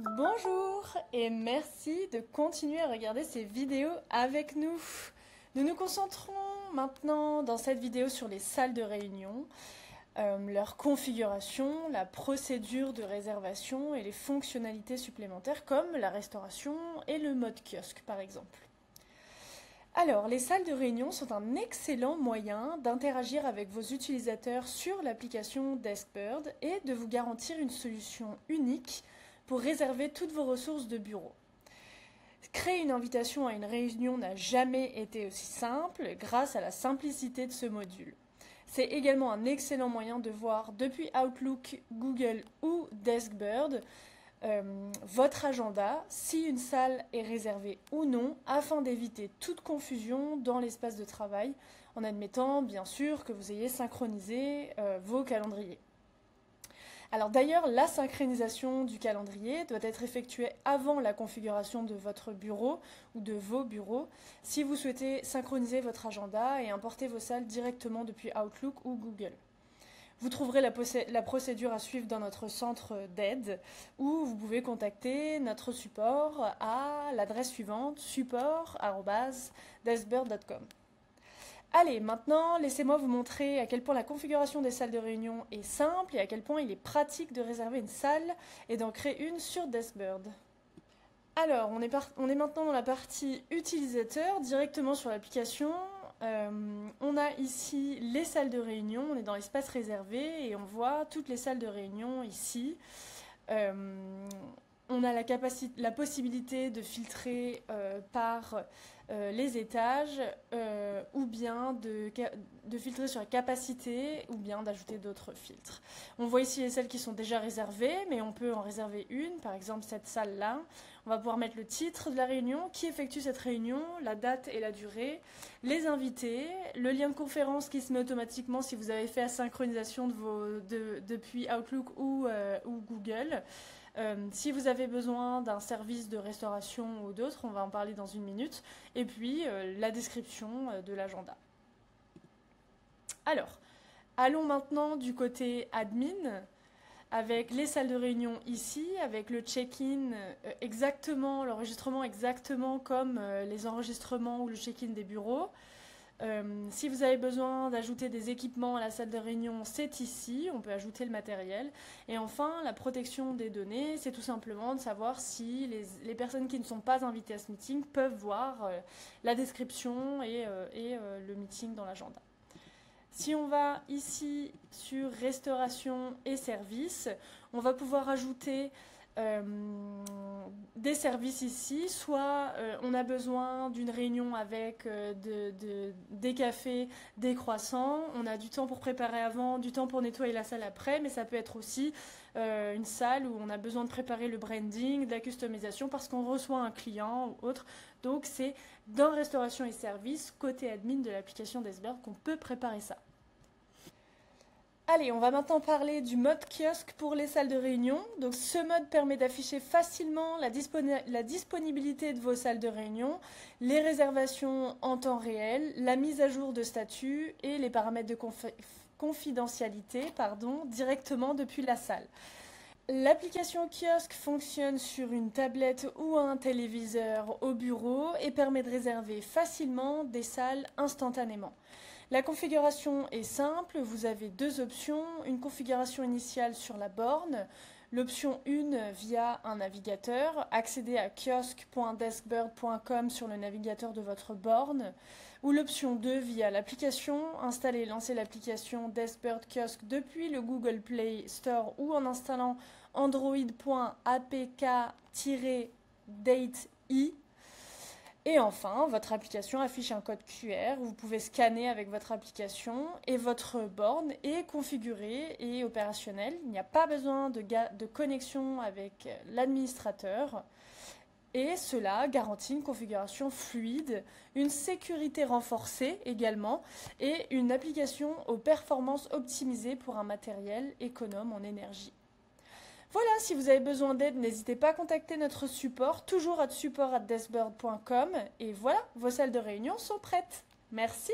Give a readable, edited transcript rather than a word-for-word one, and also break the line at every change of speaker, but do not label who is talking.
Bonjour et merci de continuer à regarder ces vidéos avec nous. Nous nous concentrons maintenant dans cette vidéo sur les salles de réunion, leur configuration, la procédure de réservation et les fonctionnalités supplémentaires comme la restauration et le mode kiosque par exemple. Alors, les salles de réunion sont un excellent moyen d'interagir avec vos utilisateurs sur l'application Deskbird et de vous garantir une solution unique pour réserver toutes vos ressources de bureau. Créer une invitation à une réunion n'a jamais été aussi simple grâce à la simplicité de ce module. C'est également un excellent moyen de voir depuis Outlook, Google ou Deskbird votre agenda, si une salle est réservée ou non, afin d'éviter toute confusion dans l'espace de travail, en admettant bien sûr que vous ayez synchronisé vos calendriers. Alors d'ailleurs, la synchronisation du calendrier doit être effectuée avant la configuration de votre bureau ou de vos bureaux, si vous souhaitez synchroniser votre agenda et importer vos salles directement depuis Outlook ou Google. Vous trouverez la procédure à suivre dans notre centre d'aide où vous pouvez contacter notre support à l'adresse suivante support@deskbird.com. Allez, maintenant, laissez-moi vous montrer à quel point la configuration des salles de réunion est simple et à quel point il est pratique de réserver une salle et d'en créer une sur Deskbird. Alors, on est maintenant dans la partie utilisateur, directement sur l'application. On a ici les salles de réunion, on est dans l'espace réservé et on voit toutes les salles de réunion ici. On a la possibilité de filtrer par les étages ou bien de filtrer sur la capacité ou bien d'ajouter d'autres filtres. On voit ici les salles qui sont déjà réservées, mais on peut en réserver une, par exemple cette salle-là. On va pouvoir mettre le titre de la réunion, qui effectue cette réunion, la date et la durée, les invités, le lien de conférence qui se met automatiquement si vous avez fait la synchronisation depuis Outlook ou Google. Si vous avez besoin d'un service de restauration ou d'autres, on va en parler dans une minute, et puis la description de l'agenda. Alors, allons maintenant du côté admin, avec les salles de réunion ici, avec le check-in exactement, l'enregistrement exactement comme les enregistrements ou le check-in des bureaux. Si vous avez besoin d'ajouter des équipements à la salle de réunion, c'est ici, on peut ajouter le matériel. Et enfin, la protection des données, c'est tout simplement de savoir si les personnes qui ne sont pas invitées à ce meeting peuvent voir la description et le meeting dans l'agenda. Si on va ici sur restauration et services, on va pouvoir ajouter des services ici, soit on a besoin d'une réunion avec des cafés, des croissants, on a du temps pour préparer avant, du temps pour nettoyer la salle après, mais ça peut être aussi une salle où on a besoin de préparer le branding, de la customisation parce qu'on reçoit un client ou autre. Donc c'est dans restauration et services, côté admin de l'application Deskbird qu'on peut préparer ça. Allez, on va maintenant parler du mode kiosque pour les salles de réunion. Donc, ce mode permet d'afficher facilement la disponibilité de vos salles de réunion, les réservations en temps réel, la mise à jour de statut et les paramètres de confidentialité directement depuis la salle. L'application kiosque fonctionne sur une tablette ou un téléviseur au bureau et permet de réserver facilement des salles instantanément. La configuration est simple, vous avez deux options, une configuration initiale sur la borne, l'option 1 via un navigateur, accéder à kiosque.deskbird.com sur le navigateur de votre borne, ou l'option 2 via l'application, installer et lancer l'application Deskbird Kiosque depuis le Google Play Store ou en installant android.apk-date-i. Et enfin, votre application affiche un code QR, vous pouvez scanner avec votre application et votre borne est configurée et opérationnelle. Il n'y a pas besoin de connexion avec l'administrateur et cela garantit une configuration fluide, une sécurité renforcée également et une application aux performances optimisées pour un matériel économe en énergie. Voilà, si vous avez besoin d'aide, n'hésitez pas à contacter notre support, toujours à support@deskbird.com. Et voilà, vos salles de réunion sont prêtes. Merci.